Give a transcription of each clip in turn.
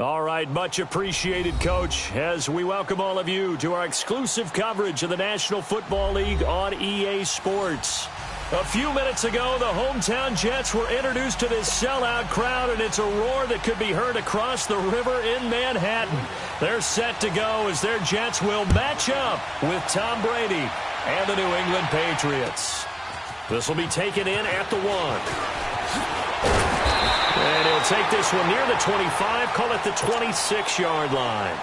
All right, much appreciated, Coach, as we welcome all of you to our exclusive coverage of the National Football League on EA Sports. A few minutes ago, the hometown Jets were introduced to this sellout crowd, and it's a roar that could be heard across the river in Manhattan. They're set to go as their Jets will match up with Tom Brady and the New England Patriots. This will be taken in at the 1. And he'll take this one near the 25, call it the 26-yard line.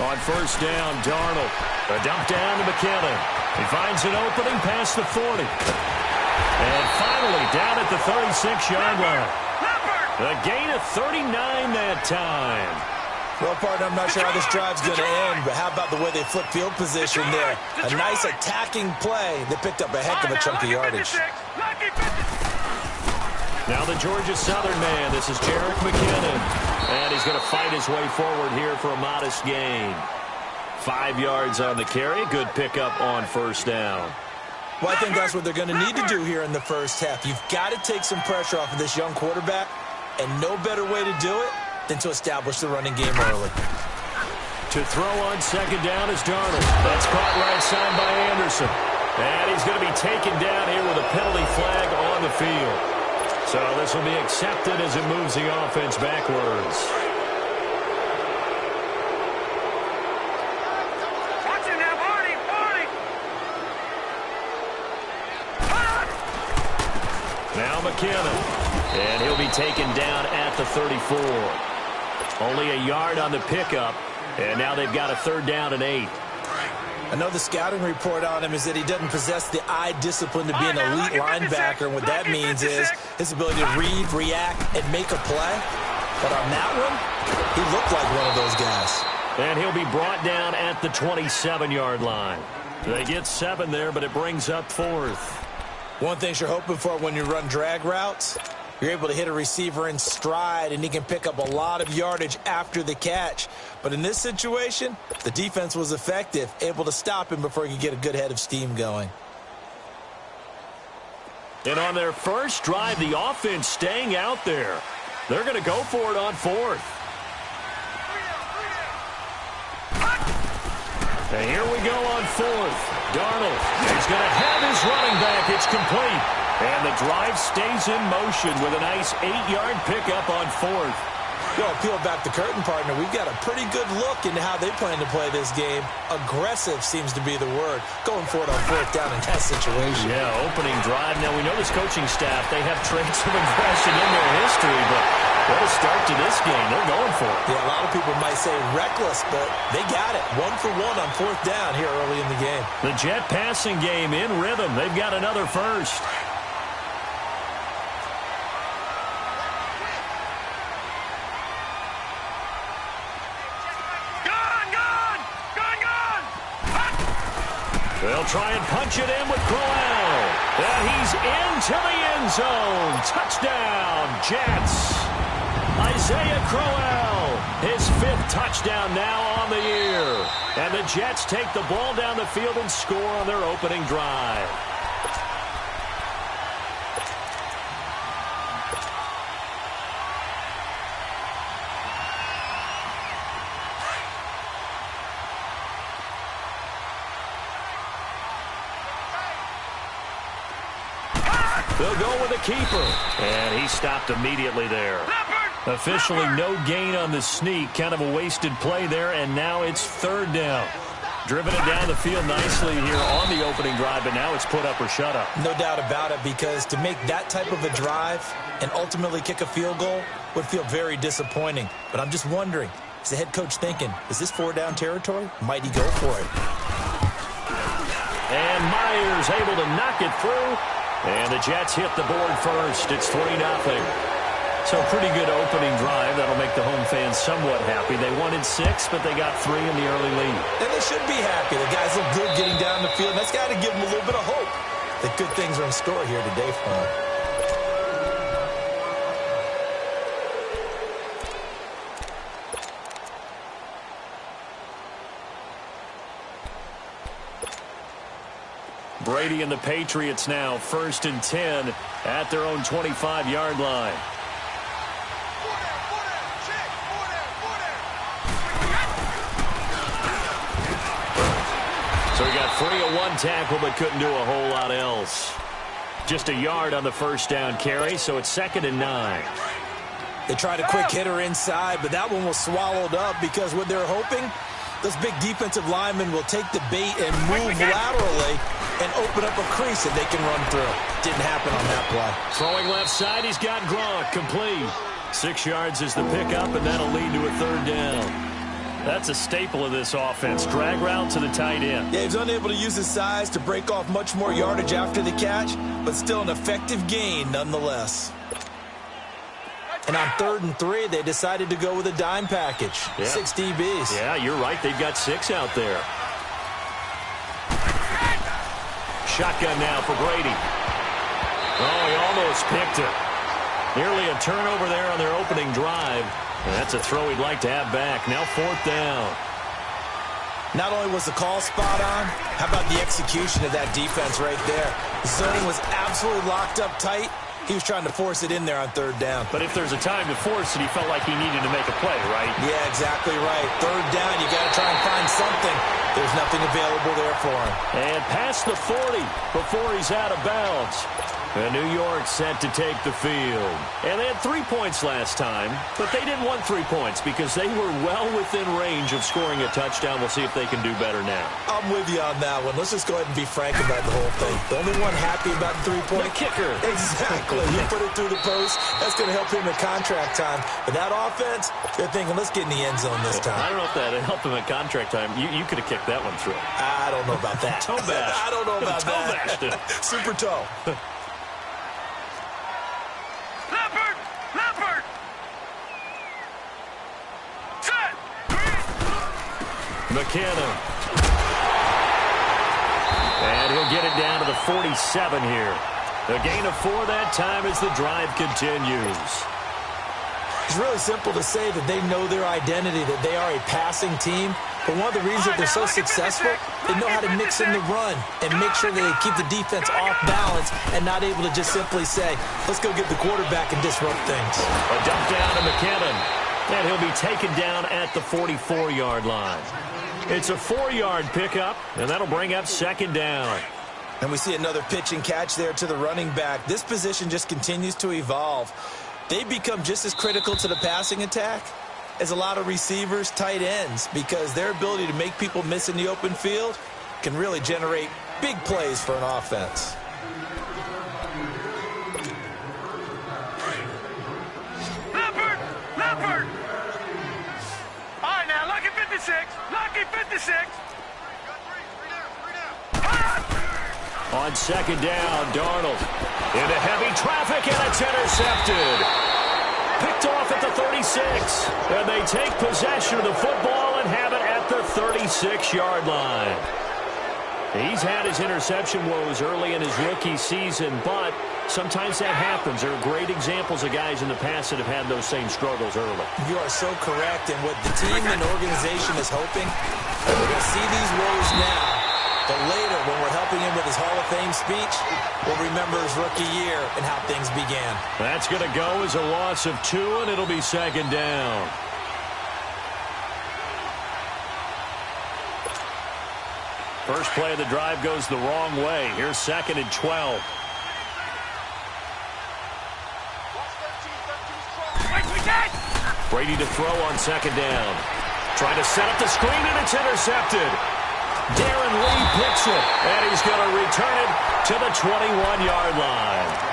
On first down, Darnold. A dump down to McKinnon. He finds an opening past the 40. And finally down at the 36-yard line. A gain of 39 that time. Well, partner, I'm not sure how this drive's going to end, but how about the way they flip field position there? A nice attacking play. They picked up a heck of a chunk of yardage. Now the Georgia Southern man. This is Jerick McKinnon. And he's going to fight his way forward here for a modest gain. 5 yards on the carry. Good pickup on first down. Well, I think that's what they're going to need to do here in the first half. You've got to take some pressure off of this young quarterback, and no better way to do it than to establish the running game early. To throw on second down is Darnold. That's caught right side by Anderson. And he's going to be taken down here with a penalty flag on the field. So this will be accepted as it moves the offense backwards. Now McKinnon. And he'll be taken down at the 34. Only a yard on the pickup. And now they've got a third down and 8. I know the scouting report on him is that he doesn't possess the eye discipline to be an elite linebacker. And what that means is his ability to read, react, and make a play. But on that one, he looked like one of those guys. And he'll be brought down at the 27-yard line. They get 7 there, but it brings up 4th. One thing you're hoping for when you run drag routes, you're able to hit a receiver in stride, and he can pick up a lot of yardage after the catch. But in this situation, the defense was effective, able to stop him before he could get a good head of steam going. And on their first drive, the offense staying out there. They're going to go for it on 4th. And here we go on 4th. Darnold, he's going to have his running back. It's complete. And the drive stays in motion with a nice 8-yard pickup on 4th. Well, peel back the curtain, partner. We've got a pretty good look into how they plan to play this game. Aggressive seems to be the word. Going for it on 4th down in that situation. Yeah, opening drive. Now, we know this coaching staff, they have traits of aggression in their history, but what a start to this game. They're going for it. Yeah, a lot of people might say reckless, but they got it. 1 for 1 on 4th down here early in the game. The Jet passing game in rhythm. They've got another first. They'll try and punch it in with Crowell. And he's into the end zone. Touchdown, Jets. Isaiah Crowell, his 5th touchdown now on the year. And the Jets take the ball down the field and score on their opening drive. They'll go with a keeper. And he stopped immediately there. Officially no gain on the sneak. Kind of a wasted play there. And now it's 3rd down. Driven it down the field nicely here on the opening drive. But now it's put up or shut up. No doubt about it, because to make that type of a drive and ultimately kick a field goal would feel very disappointing. But I'm just wondering, is the head coach thinking, is this 4-down territory? Might he go for it? And Myers able to knock it through. And the Jets hit the board first. It's 3-0. So pretty good opening drive. That'll make the home fans somewhat happy. They wanted 6, but they got 3 in the early lead. And they should be happy. The guys look good getting down the field. That's got to give them a little bit of hope that good things are in store here today for them. Brady and the Patriots now 1st and 10 at their own 25-yard line. So he got free of one tackle but couldn't do a whole lot else. Just a yard on the first down carry, so it's 2nd and 9. They tried a quick hitter inside, but that one was swallowed up because what they're hoping, those big defensive linemen will take the bait and move laterally and open up a crease that they can run through. Didn't happen on that play. Throwing left side, he's got Gronk complete. 6 yards is the pickup, and that'll lead to a 3rd down. That's a staple of this offense. Drag route to the tight end. Yeah, he's unable to use his size to break off much more yardage after the catch, but still an effective gain nonetheless. And on 3rd and 3, they decided to go with a dime package. Yeah. 6 DBs. Yeah, you're right. They've got 6 out there. Shotgun now for Brady. Oh, he almost picked it. Nearly a turnover there on their opening drive. And that's a throw he'd like to have back. Now 4th down. Not only was the call spot on, how about the execution of that defense right there? Zone was absolutely locked up tight. He was trying to force it in there on 3rd down. But if there's a time to force it, he felt like he needed to make a play, right? Yeah, exactly right. 3rd down, you got to try and find something. There's nothing available there for him. And past the 40 before he's out of bounds. And New York set to take the field. And they had 3 points last time, but they didn't want 3 points because they were well within range of scoring a touchdown. We'll see if they can do better now. I'm with you on that one. Let's just go ahead and be frank about the whole thing. The only one happy about the 3-point. The kicker. Exactly. You put it through the post. That's going to help him in contract time. But that offense, they're thinking, let's get in the end zone this time. I don't know if that helped him at contract time. You could have kicked that one through. I don't know about that. Toe bash. I don't know about that. Super toe. McKinnon. And he'll get it down to the 47 here. A gain of 4 that time as the drive continues. It's really simple to say that they know their identity, that they are a passing team. But one of the reasons that they're so successful, they know how to mix in the run and make sure that they keep the defense off balance and not able to just simply say, let's go get the quarterback and disrupt things. A dump down to McKinnon. And he'll be taken down at the 44-yard line. It's a 4-yard pickup, and that'll bring up 2nd down. And we see another pitch and catch there to the running back. This position just continues to evolve. They become just as critical to the passing attack as a lot of receivers, tight ends, because their ability to make people miss in the open field can really generate big plays for an offense. Leopard! All right, now, lucky 56. Lucky 56. On 2nd down, Darnold into heavy traffic, and it's intercepted. Picked off at the 36. And they take possession of the football and have it at the 36-yard line. He's had his interception woes early in his rookie season, but sometimes that happens. There are great examples of guys in the past that have had those same struggles early. You are so correct, and what the team and organization is hoping, we're going to see these woes now. But later, when we're helping him with his Hall of Fame speech, we'll remember his rookie year and how things began. That's going to go as a loss of 2, and it'll be 2nd down. First play of the drive goes the wrong way. Here's 2nd and 12. Brady to throw on 2nd down. Trying to set up the screen, and it's intercepted. Darren Lee picks it, and he's going to return it to the 21-yard line.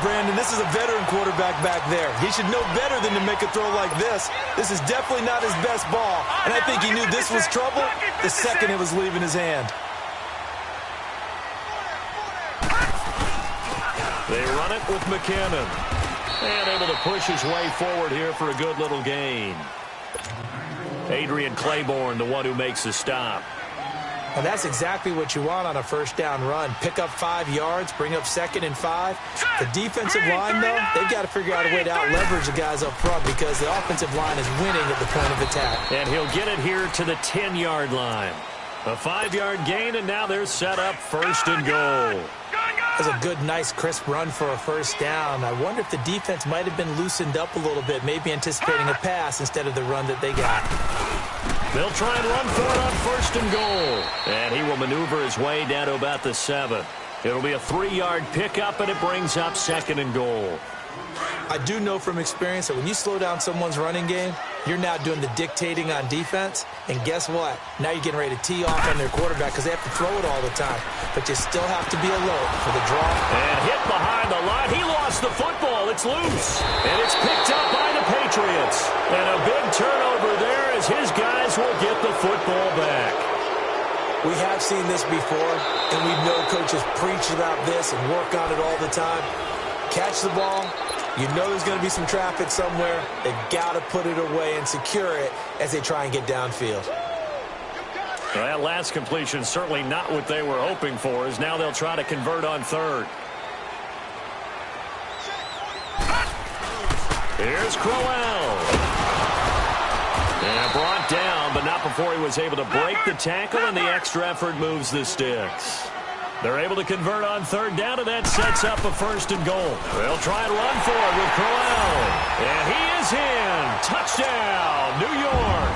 Brandon, this is a veteran quarterback back there. He should know better than to make a throw like this. This is definitely not his best ball, and I think he knew this was trouble the second it was leaving his hand. They run it with McKinnon. And able to push his way forward here for a good little gain. Adrian Claiborne, the one who makes the stop. And that's exactly what you want on a first down run. Pick up 5 yards, bring up 2nd and 5. The defensive line, though, they've got to figure out a way to out-leverage the guys up front because the offensive line is winning at the point of attack. And he'll get it here to the 10-yard line. A 5-yard gain, and now they're set up first and goal. That's a good, nice, crisp run for a first down. I wonder if the defense might have been loosened up a little bit, maybe anticipating a pass instead of the run that they got. They'll try and run for it on first and goal. And he will maneuver his way down to about the 7. It'll be a 3-yard pickup, and it brings up second and goal. I do know from experience that when you slow down someone's running game, you're now doing the dictating on defense. And guess what? Now you're getting ready to tee off on their quarterback because they have to throw it all the time. But you still have to be alert for the draw. And hit behind the line. He lost the football. It's loose. And it's picked up by the Patriots. And a big turnover there as his guys will get the football back. We have seen this before, and we know coaches preach about this and work on it all the time. Catch the ball. You know there's going to be some traffic somewhere. They've got to put it away and secure it as they try and get downfield. Well, that last completion certainly not what they were hoping for, as now they'll try to convert on third. Here's Crowell. And brought down, but not before he was able to break the tackle, and the extra effort moves the sticks. They're able to convert on third down, and that sets up a first and goal. They'll try and run for it with Crowell. And he is in. Touchdown, New York.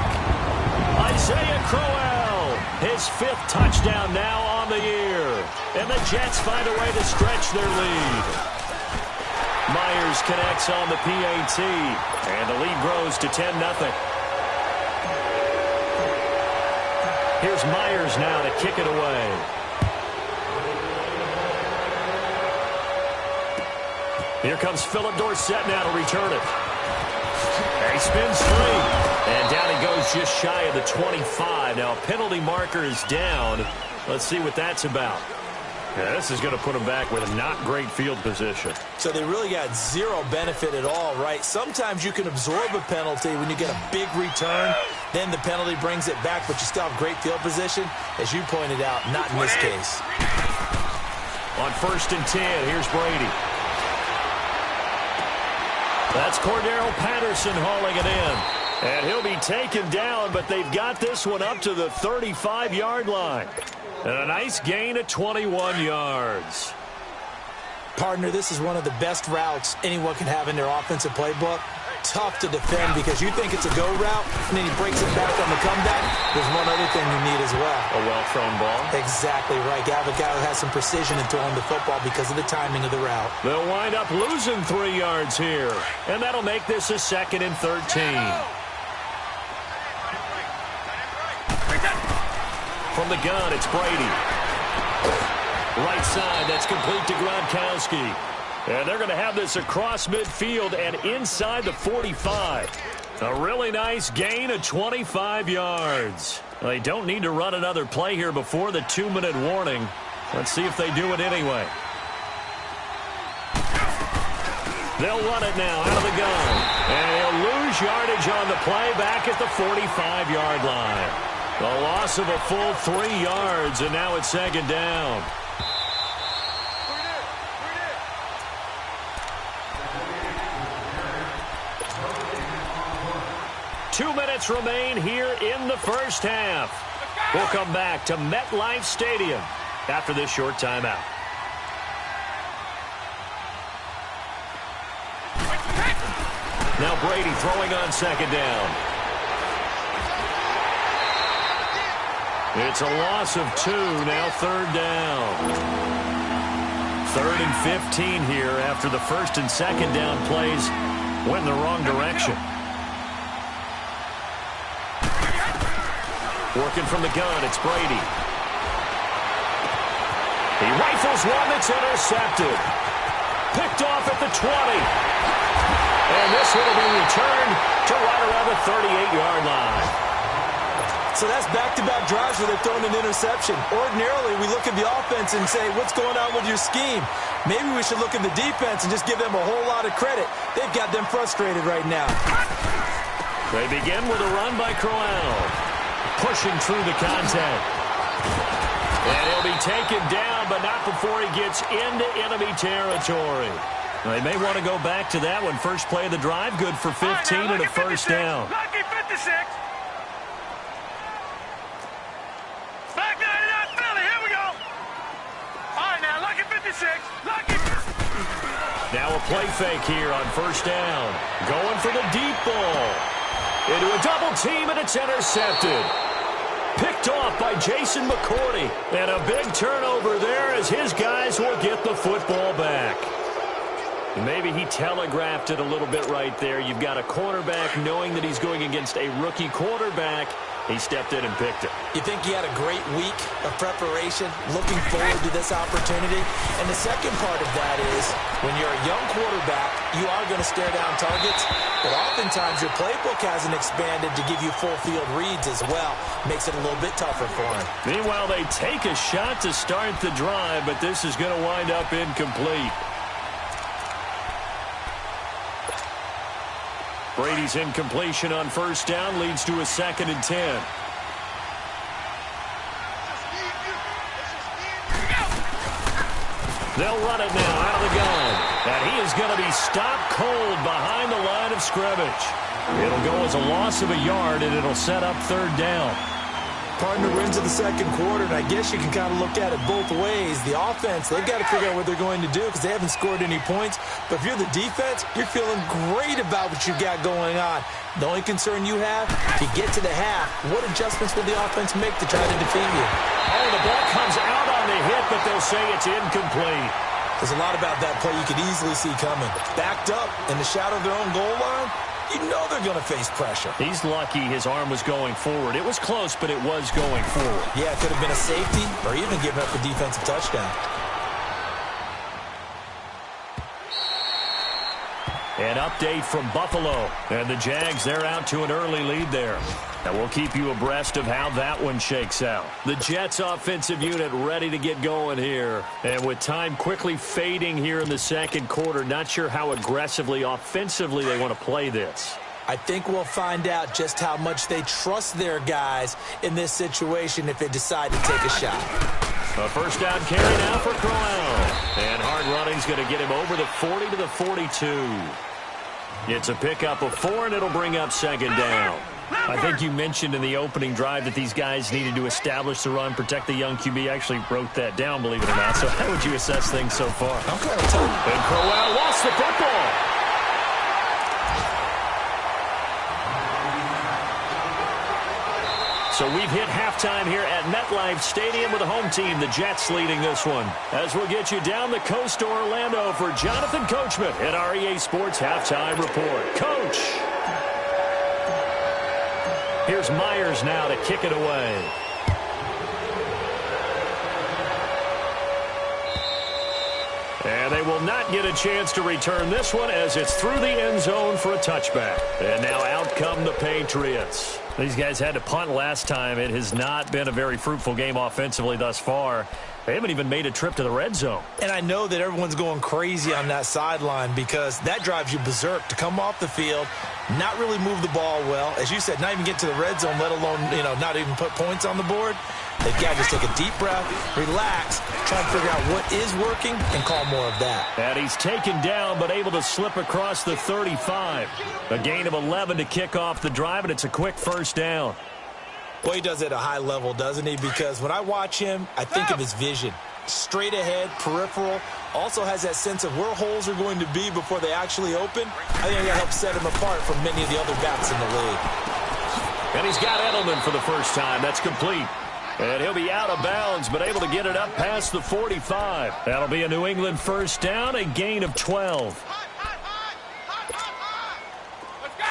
Isaiah Crowell, his 5th touchdown now on the year. And the Jets find a way to stretch their lead. Myers connects on the PAT, and the lead grows to 10-0. Here's Myers now to kick it away. Here comes Philip Dorsett now to return it. And he spins free. And down he goes just shy of the 25. Now a penalty marker is down. Let's see what that's about. Yeah, this is going to put them back with a not great field position. So they really got zero benefit at all, right? Sometimes you can absorb a penalty when you get a big return. Then the penalty brings it back, but you still have great field position. As you pointed out, not in this case. On first and 10, here's Brady. That's Cordero Patterson hauling it in. And he'll be taken down, but they've got this one up to the 35-yard line. And a nice gain of 21 yards. Partner, this is one of the best routes anyone can have in their offensive playbook. Tough to defend because you think it's a go route, and then he breaks it back on the comeback. There's one other thing you need as well. A well-thrown ball. Exactly right. You have a guy who has some precision in throwing the football because of the timing of the route. They'll wind up losing 3 yards here. And that'll make this a 2nd and 13. From the gun, it's Brady. Right side, that's complete to Gronkowski. And they're going to have this across midfield and inside the 45. A really nice gain of 25 yards. They don't need to run another play here before the 2-minute warning. Let's see if they do it anyway. They'll run it now out of the gun. And he'll lose yardage on the play back at the 45-yard line. A loss of a full 3 yards, and now it's 2nd down. Two minutes remain here in the first half. We'll come back to MetLife Stadium after this short timeout. Now Brady throwing on 2nd down. It's a loss of 2, now 3rd down. 3rd and 15 here after the 1st and 2nd down plays went in the wrong direction. Working from the gun, it's Brady. He rifles one that's intercepted. Picked off at the 20. And this one will be returned to right around the 38-yard line. So that's back-to-back drives where they're throwing an interception. Ordinarily, we look at the offense and say, what's going on with your scheme? Maybe we should look at the defense and just give them a whole lot of credit. They've got them frustrated right now. They begin with a run by Crowell. Pushing through the contact. And he'll be taken down, but not before he gets into enemy territory. Now, they may want to go back to that one. First play of the drive, good for 15 and a first down. Lucky 56. play fake here on first down. Going for the deep ball. Into a double team, and it's intercepted. Picked off by Jason McCourty. And a big turnover there as his guys will get the football back. Maybe he telegraphed it a little bit right there. You've got a cornerback knowing that he's going against a rookie quarterback. He stepped in and picked it. You think he had a great week of preparation, looking forward to this opportunity? And the second part of that is, when you're a young quarterback, you are going to stare down targets, but oftentimes your playbook hasn't expanded to give you full field reads as well. Makes it a little bit tougher for him. Meanwhile, they take a shot to start the drive, but this is going to wind up incomplete. Brady's incompletion on first down leads to a 2nd and 10. They'll run it now out of the gun. And he is going to be stopped cold behind the line of scrimmage. It'll go as a loss of a yard, and it'll set up 3rd down. Partner, we're into the second quarter, and I guess you can kind of look at it both ways. The offense, they've got to figure out what they're going to do because they haven't scored any points. But if you're the defense, you're feeling great about what you've got going on. The only concern you have, if you get to the half, what adjustments will the offense make to try to defeat you? Oh, the ball comes out on the hit, but they'll say it's incomplete. There's a lot about that play you could easily see coming. Backed up in the shadow of their own goal line, you know they're going to face pressure. He's lucky his arm was going forward. It was close, but it was going forward. Yeah, it could have been a safety or even given up a defensive touchdown. An update from Buffalo. And the Jags, they're out to an early lead there. And we'll keep you abreast of how that one shakes out. The Jets offensive unit ready to get going here. And with time quickly fading here in the second quarter, not sure how aggressively, offensively they want to play this. I think we'll find out just how much they trust their guys in this situation if they decide to take a shot. A first down carry now for Crowell. And hard running's going to get him over the 40 to the 42. It's a pickup of 4, and it'll bring up 2nd down. I think you mentioned in the opening drive that these guys needed to establish the run, protect the young QB. I actually wrote that down, believe it or not. So how would you assess things so far? Okay, I'll tell you. And Crowell lost the football. So we've hit halftime here at MetLife Stadium with the home team, the Jets, leading this one. As we'll get you down the coast to Orlando for Jonathan Coachman at our EA Sports Halftime Report. Coach! Here's Myers now to kick it away. And they will not get a chance to return this one as it's through the end zone for a touchback. And now out come the Patriots. These guys had to punt last time. It has not been a very fruitful game offensively thus far. They haven't even made a trip to the red zone. And I know that everyone's going crazy on that sideline because that drives you berserk to come off the field, not really move the ball well. As you said, not even get to the red zone, let alone, not even put points on the board. They've got to just take a deep breath, relax, try to figure out what is working, and call more of that. And he's taken down, but able to slip across the 35. A gain of 11 to kick off the drive, and it's a quick first down. Boy, he does it at a high level, doesn't he? Because when I watch him, I think of his vision. Straight ahead, peripheral, also has that sense of where holes are going to be before they actually open. I think that helps set him apart from many of the other backs in the league. And he's got Edelman for the first time. That's complete. And he'll be out of bounds, but able to get it up past the 45. That'll be a New England first down, a gain of 12.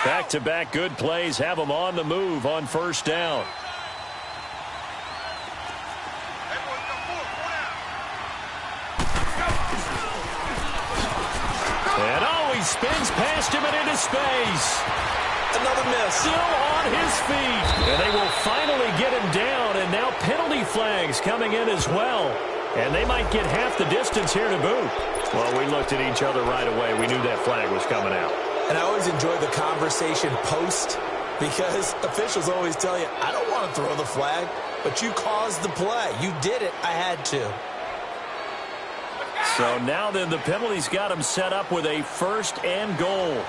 Back-to-back good plays have them on the move on first down. And he spins past him and into space. Another miss. Still on his feet. And they will finally get him down. And now penalty flags coming in as well. And they might get half the distance here to boot. Well, we looked at each other right away. We knew that flag was coming out. And I always enjoy the conversation post because officials always tell you, I don't want to throw the flag, but you caused the play. You did it. I had to. So now then the penalty's got him set up with a first and goal.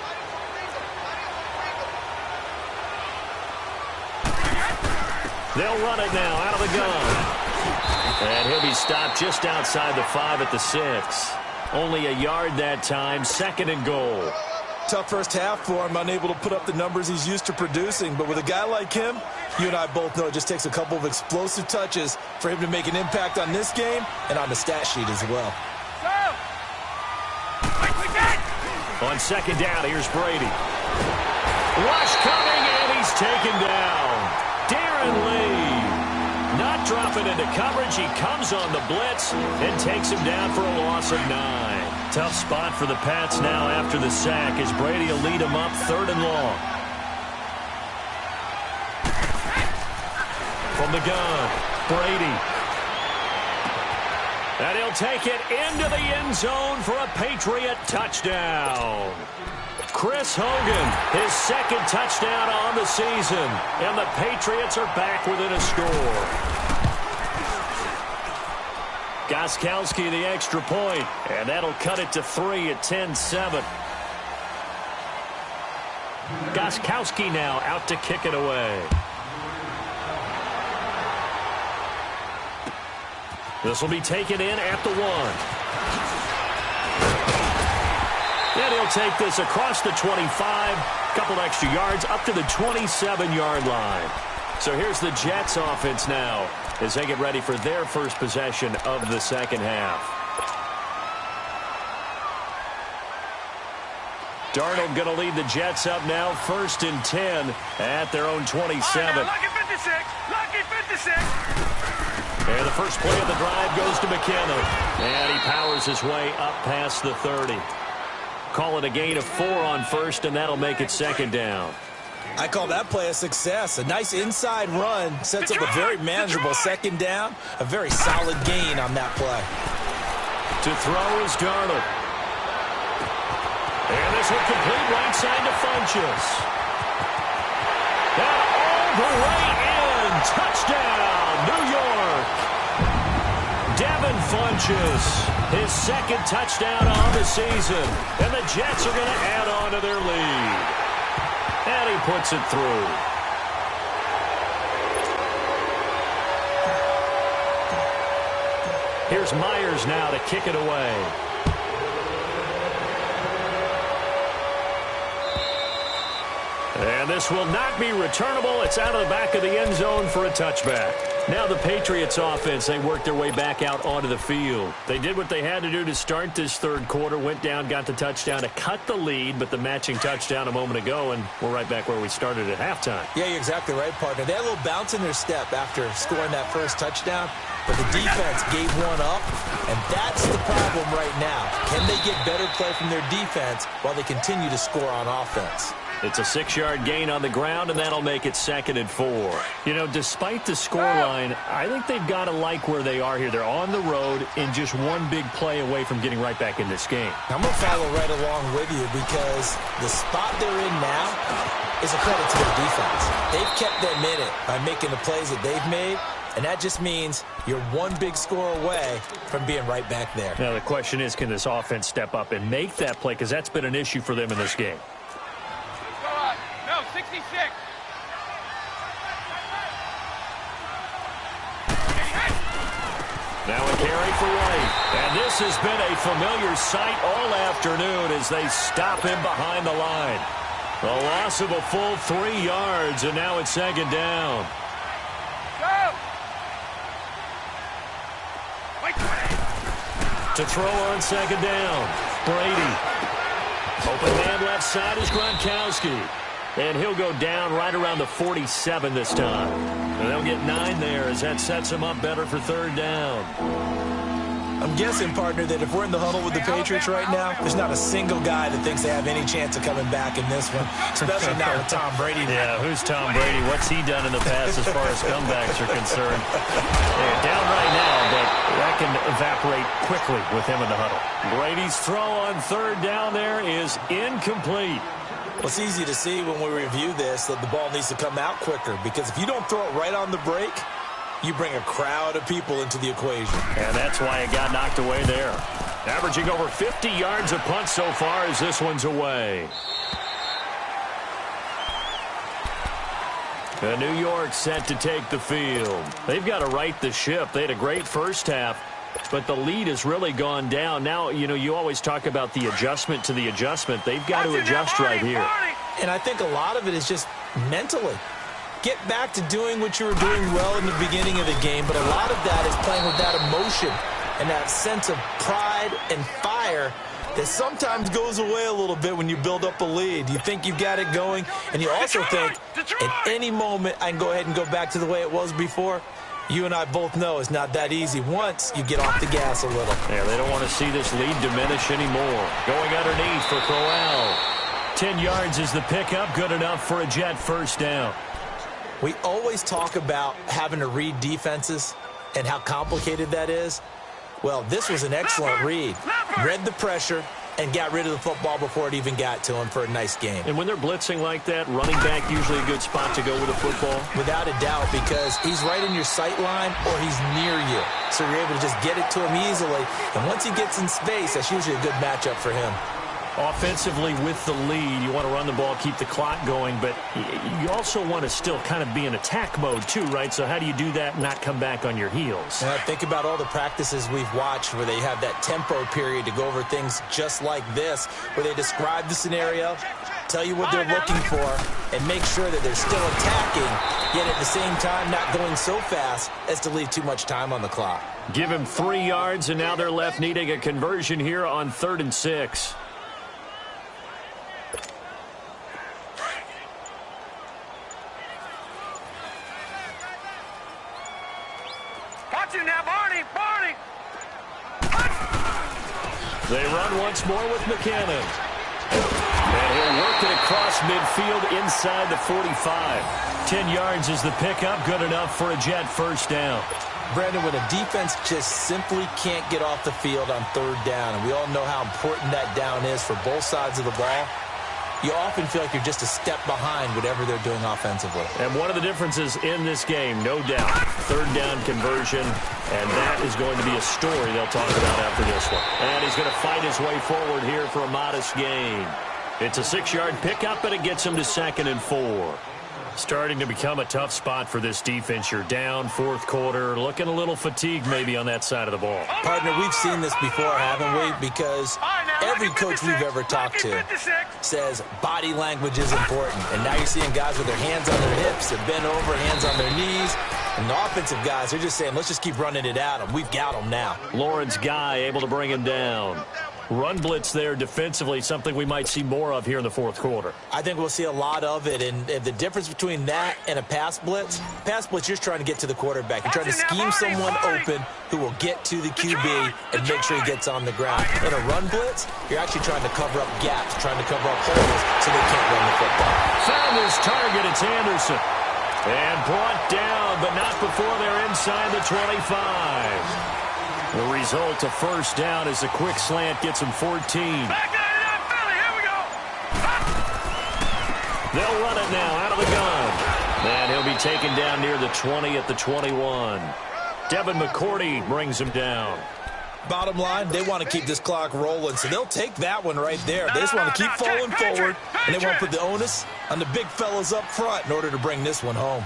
They'll run it now out of the gun. And he'll be stopped just outside the 5 at the 6. Only a yard that time, 2nd and goal. Tough first half for him, unable to put up the numbers he's used to producing. But with a guy like him, you and I both know it just takes a couple of explosive touches for him to make an impact on this game and on the stat sheet as well. On 2nd down, here's Brady. Rush coming, and he's taken down. Darren Lee not dropping into coverage. He comes on the blitz and takes him down for a loss of 9. Tough spot for the Pats now after the sack as Brady will lead him up 3rd and long. From the gun, Brady. And he'll take it into the end zone for a Patriot touchdown. Chris Hogan, his 2nd touchdown on the season. And the Patriots are back within a score. Gostkowski the extra point, and that'll cut it to 3 at 10-7. Gostkowski now out to kick it away. This will be taken in at the 1. And he'll take this across the 25, couple extra yards up to the 27-yard line. So here's the Jets offense now as they get ready for their first possession of the second half. Darnold going to lead the Jets up now, 1st and 10 at their own 27. Lucky 56! Lucky 56! And the first play of the drive goes to McKenna. And he powers his way up past the 30. Call it a gain of 4 on 1st, and that'll make it 2nd down. I call that play a success. A nice inside run sets up a very manageable 2nd down. A very solid gain on that play. To throw is Darnold. And this will complete right side to Funchess. And all the way in. Touchdown, New York. Devin Funchess, his 2nd touchdown on the season. And the Jets are going to add on to their lead. And he puts it through. Here's Myers now to kick it away. And this will not be returnable. It's out of the back of the end zone for a touchback. Now the Patriots offense, they worked their way back out onto the field. They did what they had to do to start this 3rd quarter, went down, got the touchdown to cut the lead, but the matching touchdown a moment ago, and we're right back where we started at halftime. Yeah, you're exactly right, partner. They had a little bounce in their step after scoring that first touchdown, but the defense gave one up, and that's the problem right now. Can they get better play from their defense while they continue to score on offense? It's a 6-yard gain on the ground, and that'll make it 2nd and 4. You know, despite the scoreline, I think they've got to like where they are here. They're on the road and just one big play away from getting right back in this game. I'm going to follow right along with you because the spot they're in now is a credit to their defense. They've kept them in it by making the plays that they've made, and that just means you're one big score away from being right back there. Now, the question is, can this offense step up and make that play? Because that's been an issue for them in this game. 66. Now a carry for White. And this has been a familiar sight all afternoon as they stop him behind the line. A loss of a full 3 yards, and now it's 2nd down. Go! To throw on 2nd down. Brady. Open man left side is Gronkowski. And he'll go down right around the 47 this time. And they'll get 9 there as that sets him up better for 3rd down. I'm guessing, partner, that if we're in the huddle with the Patriots right now, there's not a single guy that thinks they have any chance of coming back in this one, especially not with Tom Brady. Yeah, who's Tom Brady? What's he done in the past as far as comebacks are concerned? They're down right now, but that can evaporate quickly with him in the huddle. Brady's throw on 3rd down there is incomplete. Well, it's easy to see when we review this that the ball needs to come out quicker because if you don't throw it right on the break, you bring a crowd of people into the equation. And that's why it got knocked away there. Averaging over 50 yards a punt so far as this one's away. And New York set to take the field. They've got to right the ship. They had a great first half. But the lead has really gone down. Now, you always talk about the adjustment to the adjustment. They've got to adjust right here. And I think a lot of it is just mentally. Get back to doing what you were doing well in the beginning of the game, but a lot of that is playing with that emotion and that sense of pride and fire that sometimes goes away a little bit when you build up a lead. You think you've got it going, and you also think at any moment I can go ahead and go back to the way it was before. You and I both know it's not that easy once you get off the gas a little. Yeah, they don't want to see this lead diminish anymore. Going underneath for Corral. 10 yards is the pickup, good enough for a Jet first down. We always talk about having to read defenses and how complicated that is. Well, this was an excellent read. Read the pressure and got rid of the football before it even got to him for a nice game. And when they're blitzing like that, running back usually a good spot to go with the football? Without a doubt, because he's right in your sight line or he's near you. So you're able to just get it to him easily. And once he gets in space, that's usually a good matchup for him. Offensively with the lead, you want to run the ball, keep the clock going, but you also want to still kind of be in attack mode too, right? So how do you do that and not come back on your heels? And I think about all the practices we've watched where they have that tempo period to go over things just like this, where they describe the scenario, tell you what they're looking for, and make sure that they're still attacking, yet at the same time not going so fast as to leave too much time on the clock. Give him 3 yards, and now they're left needing a conversion here on 3rd and 6. They run once more with McCannon. And he'll work it across midfield inside the 45. 10 yards is the pickup, good enough for a Jet first down. Brandon, when a defense just simply can't get off the field on 3rd down, and we all know how important that down is for both sides of the ball, you often feel like you're just a step behind whatever they're doing offensively. And one of the differences in this game, no doubt, 3rd down conversion, and that is going to be a story they'll talk about after this one. And he's going to fight his way forward here for a modest gain. It's a 6-yard pickup, and it gets him to 2nd and 4. Starting to become a tough spot for this defense. You're down 4th quarter, looking a little fatigued maybe on that side of the ball. Partner, we've seen this before, haven't we? Because every coach we've ever talked to says body language is important. And now you're seeing guys with their hands on their hips, they're bent over, hands on their knees. And the offensive guys, they're just saying, let's just keep running it at them. We've got them now. Lawrence Guy able to bring him down. Run blitz there defensively, something we might see more of here in the 4th quarter. I think we'll see a lot of it, and the difference between that and a pass blitz, you're just trying to get to the quarterback. You're trying to scheme someone open who will get to the QB and make sure he gets on the ground. In a run blitz, you're actually trying to cover up gaps, trying to cover up holes so they can't run the football. Found his target, it's Anderson. And brought down, but not before they're inside the 25. The result of first down is a quick slant gets him 14. Back down, Philly, here we go. They'll run it now out of the gun. And he'll be taken down near the 20 at the 21. Devin McCourty brings him down. Bottom line, they want to keep this clock rolling, so they'll take that one right there. They just want to keep falling forward, and they want to put the onus on the big fellas up front in order to bring this one home.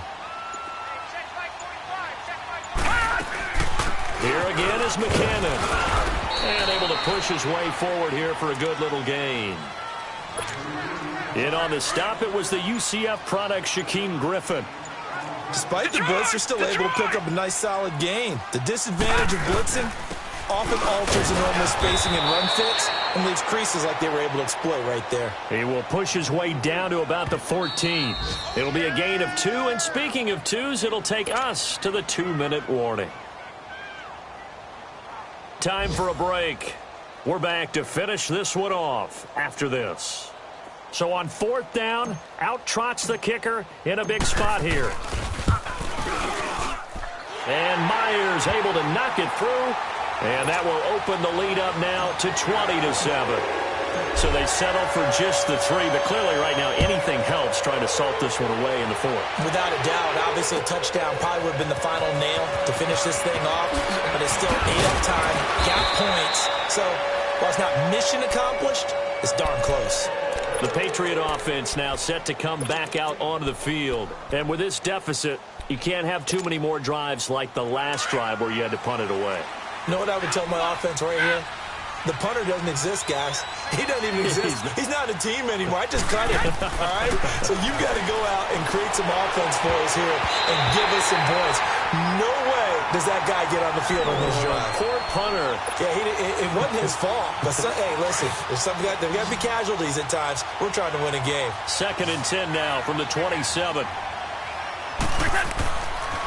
Here again is McCannon. And able to push his way forward here for a good little gain. In on the stop, it was the UCF product, Shaquem Griffin. Despite the blitz, they're still able to pick up a nice, solid gain. The disadvantage of blitzing often alters the normal spacing and run fits and leaves creases like they were able to exploit right there. He will push his way down to about the 14. It'll be a gain of 2, and speaking of 2s, it'll take us to the 2-minute warning. Time for a break. We're back to finish this one off after this. So on 4th down, out trots the kicker in a big spot here. And Myers able to knock it through. And that will open the lead up now to 20-7. So they settle for just the 3, but clearly right now anything helps trying to salt this one away in the 4th. Without a doubt, obviously a touchdown probably would have been the final nail to finish this thing off, but it's still ate up time, got points. So while it's not mission accomplished, it's darn close. The Patriot offense now set to come back out onto the field. And with this deficit, you can't have too many more drives like the last drive where you had to punt it away. You know what I would tell my offense right here? The punter doesn't exist, guys. He doesn't even exist. He's not a team anymore. I just cut him, all right? So you've got to go out and create some offense for us here and give us some points. No way does that guy get on the field on this drive. Poor punter. Yeah, it wasn't his fault. But, hey, listen, there's got to be casualties at times. We're trying to win a game. 2nd and 10 now from the 27.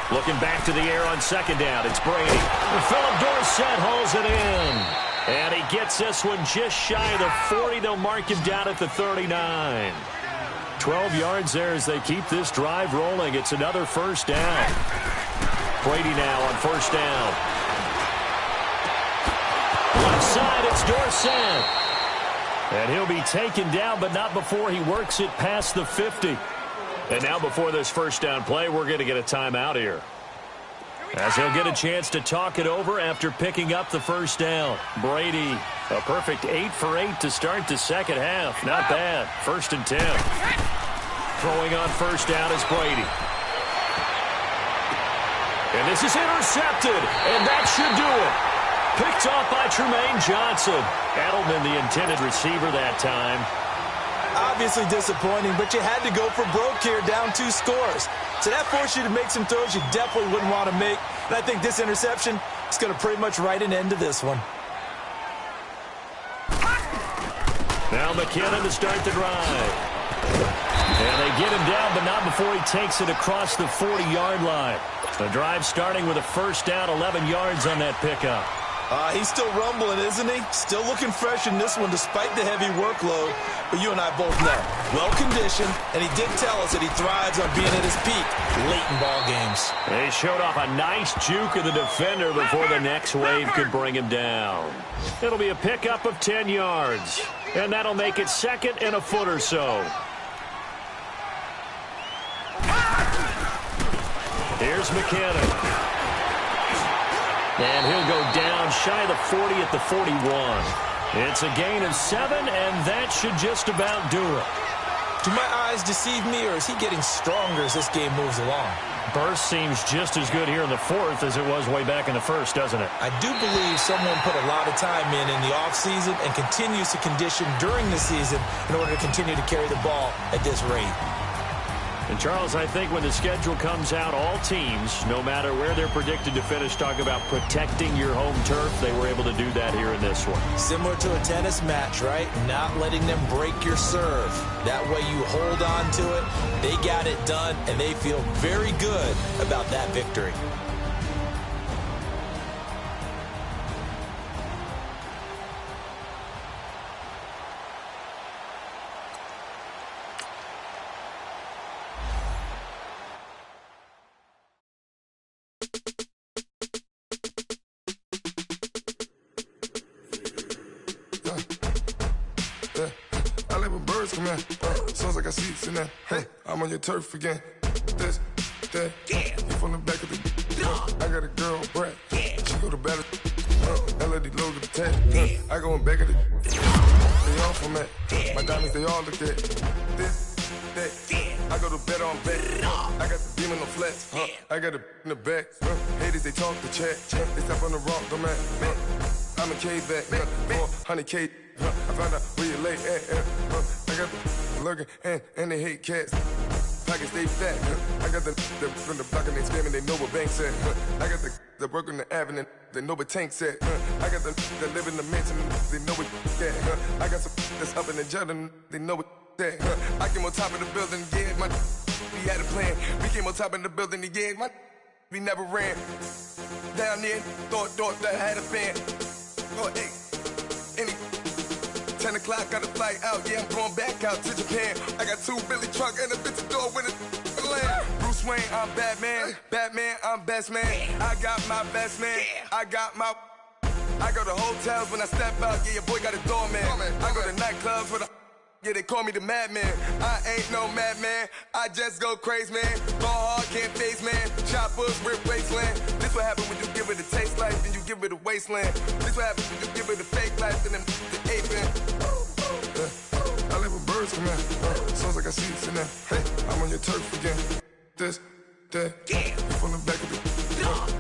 Looking back to the air on 2nd down. It's Brady. Philip Dorsett hauls it in. And he gets this one just shy of the 40. They'll mark him down at the 39. 12 yards there as they keep this drive rolling. It's another 1st down. Brady now on 1st down. Left side, it's Dorsett. And he'll be taken down, but not before he works it past the 50. And now before this 1st down play, we're going to get a timeout here, as he'll get a chance to talk it over after picking up the 1st down. Brady, a perfect 8 for 8 to start the 2nd half. Not bad. 1st and 10. Throwing on 1st down is Brady. And this is intercepted, and that should do it. Picked off by Tremaine Johnson. Edelman, the intended receiver that time. Obviously disappointing, but you had to go for broke here, down 2 scores. So that forced you to make some throws you definitely wouldn't want to make. And I think this interception is going to pretty much write an end to this one. Now McKinnon to start the drive. And they get him down, but not before he takes it across the 40-yard line. The drive starting with a 1st down, 11 yards on that pickup. He's still rumbling, isn't he? Still looking fresh in this one despite the heavy workload. But you and I both know, well-conditioned, and he did tell us that he thrives on being at his peak late in ball games. They showed off a nice juke of the defender before the next wave could bring him down. It'll be a pickup of 10 yards, and that'll make it 2nd and a foot or so. Here's McKinnon. And he'll go down shy of the 40 at the 41. It's a gain of 7, and that should just about do it. Do my eyes deceive me, or is he getting stronger as this game moves along? Burst seems just as good here in the 4th as it was way back in the 1st, doesn't it? I do believe someone put a lot of time in the offseason and continues to condition during the season in order to continue to carry the ball at this rate. And, Charles, I think when the schedule comes out, all teams, no matter where they're predicted to finish, talk about protecting your home turf. They were able to do that here in this one. Similar to a tennis match, right? Not letting them break your serve. That way you hold on to it. They got it done, and they feel very good about that victory. Sounds like I see it in there. Hey, I'm on your turf again. This, that, you from the back of the. I got a girl, Brad. She go to battle. LED logo the tag. I go in back of the. They all from that. My diamonds, they all look at. This, that. I go to bed on bed. I got the beam in the flats. I got a in the back. Haters, they talk the chat. They step on the rock, don't man. I'm a K-back. 400K. I found out where you lay at. I got the lurking and they hate cats. Pockets stay fat. I got the from the block and they screaming, they know what banks at. I got the work on the avenue, they know what tanks at. I got the live in the mansion, they know what that. I got some that's up in the Jordan, they know what that. I came on top of the building, yeah, my we had a plan. We came on top of the building, yeah, my we never ran. Down there, thought that I had a fan. Oh, hey, any 10 o'clock, got a flight out, yeah, I'm going back out to Japan. I got 2 Billy truck and a bitch door with a land. Bruce Wayne, I'm Batman. Batman, I'm best man. I got my best man. I got my. I go to hotels when I step out, yeah, your boy got a doorman. I go to nightclubs with a. Yeah, they call me the madman. I ain't no madman. I just go crazy, man. Ball hard, can't face, man. Choppers, rip wasteland. This what happen when you give it a taste life and you give it a wasteland. This what happens when you give it a fake life and then the ape in. I live with birds come in. Sounds like I see it in there. Hey, I'm on your turf again. This, Yeah. From the back of the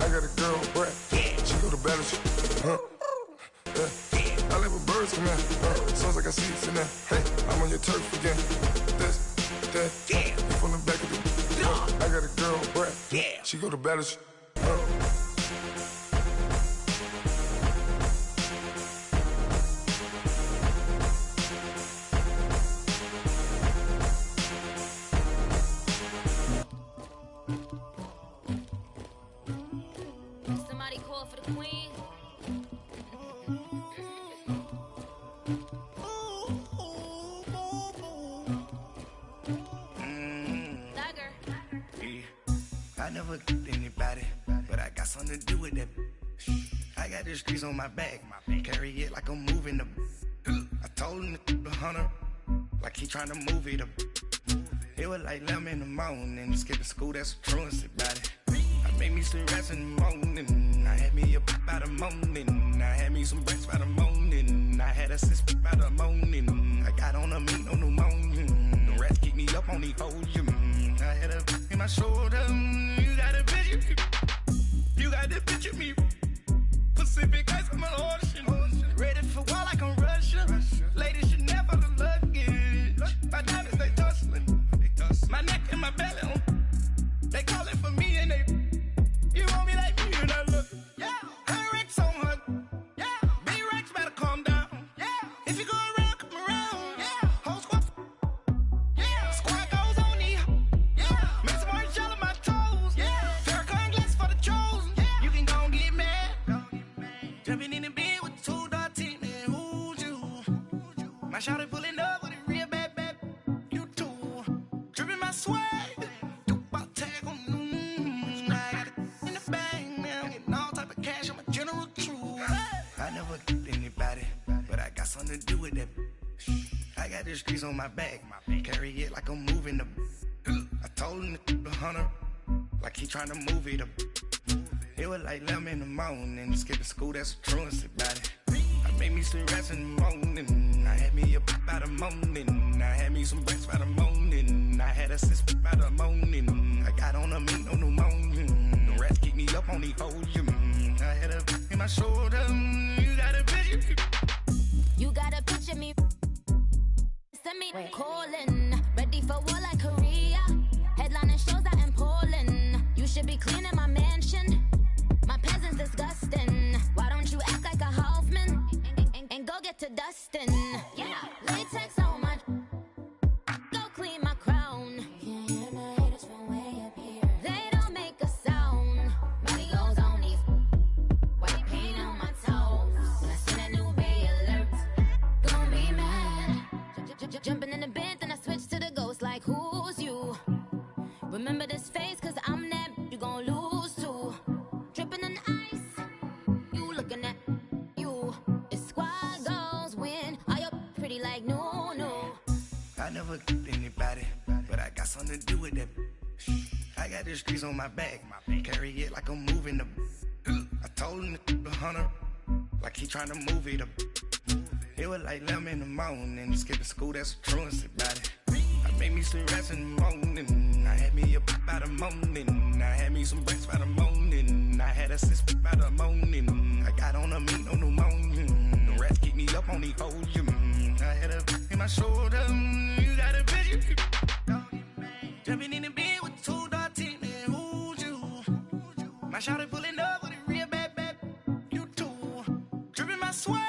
I got a girl, Brad. Yeah. She go to battle. Yeah. I live with birds come in. Sounds like I see it in there. Hey, I'm on your turf again. Yeah. From the back of the I got a girl, Brad. Yeah. She go to battle. Somebody call for the queen. Dagger. Yeah. I never did anybody, but I got something to do with that. I got the streets on my back, carry it like I'm moving the. I told him to the hunter, like he trying to move it up. It was like 11 in the morning, skipping school, that's a truancy about it. I made me some rest in the morning, I had me a by the morning, I had me some breakfast by the morning, I had a sis by the morning, I got on a meat, no pneumonia, the rats keep me up on the podium, I had a in my shoulder, you got a picture, you got the picture me, Pacific ice, I'm an ocean, ready for war like I'm Russian, ladies should never the luggage, my diamonds they tussling, my neck and my belly on, they calling for me and they, you want me like me and I look, yeah, her Rex on her, yeah, big Rex better calm down, yeah, if you go around, come around, yeah, whole squad, yeah, squad goes on the, yeah, make some orange gel on my toes, yeah, Farrakhan glass for the chosen, yeah, you can go and get mad, jumping in the bed with 2 dark teeth, man, who's you, my shawty pulling up with a real bad, you too, dripping my swag, something to do with that. I got the streets on my back, carry it like I'm moving the. I told him to the hunter, like he trying to move it up. It was like 11 in the morning, skipping school, that's a truancy about it. I made me some rest in the morning, I had me a by the morning, I had me some breakfast by the morning, I had a sis by the morning, I got on a meat, no pneumonia, the rats keep me up on the podium, I had a in my shoulder, you got a picture. You gotta picture me. Send me calling. Ready for war like Korea. Headlining shows out in Poland. You should be cleaning my mansion. My peasants disgusting. Why don't you act like a Hoffman and go get to dustin'? Yeah, latex on my. Go clean my crown. Can't hear my haters from way up here. They don't make a sound. Body goes on these. White paint on my toes. When I see that new bay alert. Be mad. Jumping in the bed, then I switch to the ghost like who's you? Remember this face, cause I'm that you gon' lose too. Dripping in ice, you looking at you. It's squad goals win. Are you pretty like no? I never did anybody, but I got something to do with that. I got the streets on my back, carry it like I'm moving the. I told him to the hunter, like he trying to move it up. It was like 11 in the morning, skipping school, that's a truancy about it. I made me some rest in the morning, I had me a by the morning, I had me some breakfast by the morning, I had a sis by the morning, I got on a meat, no pneumonia, the rats keep me up on the podium, I had a in my shoulder, you got a picture, jumping in the bed with 2 dark teeth, man, who's you, my shawty pulling up with a real bad, you too, dripping my swag.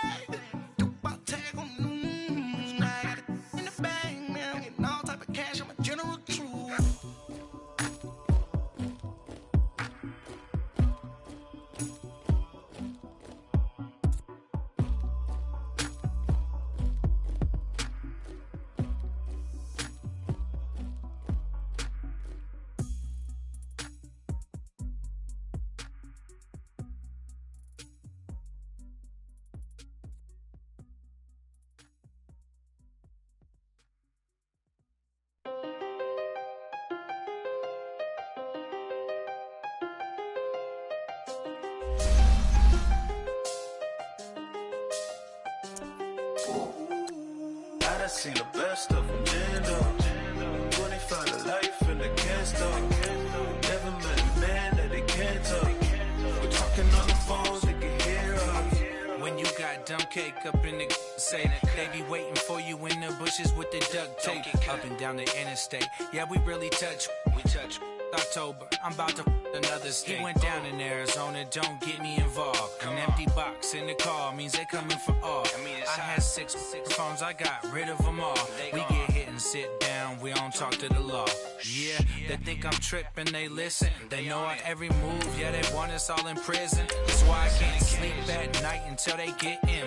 cake up in the say that they be waiting for you in the bushes with the duct tape up and down the interstate. Yeah, we really touch. We touch. October, I'm about to another state. He went down in Arizona, don't get me involved. An empty box in the car means they coming for all. I had six phones, I got rid of them all. We get hit and sit down, we don't talk to the law. Yeah, they think I'm tripping, they listen. They know our every move, yeah, they want us all in prison. That's why I can't sleep at night until they get in.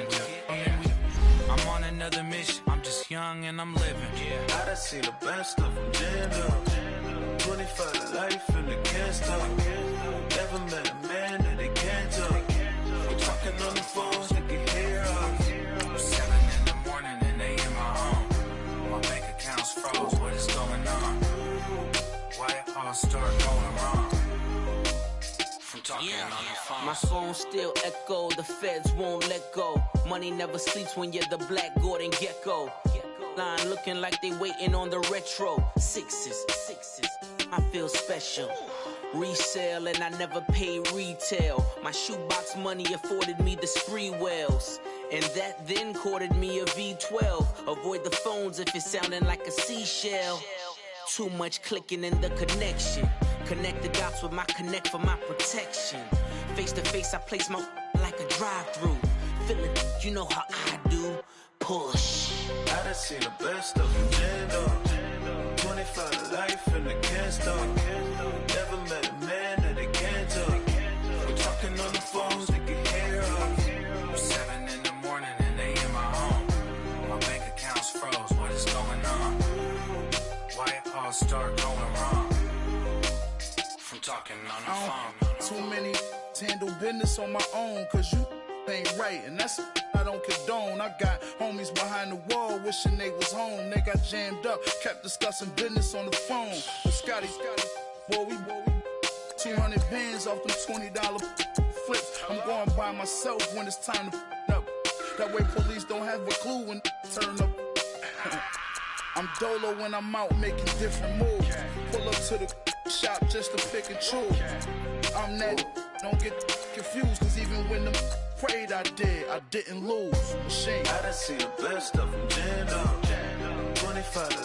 I'm on another mission, I'm just young and I'm living. Yeah, I done seen the best of them jammed up. 25 to life and they can't stop. Never met a man that they can't talk. We're talking on the phones, they can hear us. 7 in the morning and they in my home. My bank account's froze, what is going on? Why it all start going wrong? From talking on the phone. My phone still echo, the feds won't let go. Money never sleeps when you're the Black Gordon Gecko. Line looking like they waiting on the retro. Sixes, I feel special. Resale and I never pay retail. My shoebox money afforded me the spree wells. And that then courted me a V12. Avoid the phones if it's sounding like a seashell. Too much clicking in the connection. Connect the dots with my connect for my protection. Face to face I place my like a drive-through. Feeling, you know how I do. Push. I done seen the best of them jammed up. 25 to life and they can't stop. Never met a man that they can't talk. We're talking on the phones, they can hear us. 7 in the morning and they in my home. My bank account's froze, what is going on? Why it all start going wrong? From talking on the phone. Too many handle business on my own, cause you ain't right, and that's I don't condone. I got homies behind the wall wishing they was home. They got jammed up, kept discussing business on the phone. But Scotty, boy, we 200 bands off them $20 flips. I'm going by myself when it's time to up. That way police don't have a clue when turn up. I'm dolo when I'm out making different moves. Pull up to the shop just to pick and choose. I'm that, don't get confused, cause even when them prayed I didn't lose. Machine. I done seen the best of them jammed up. 25 to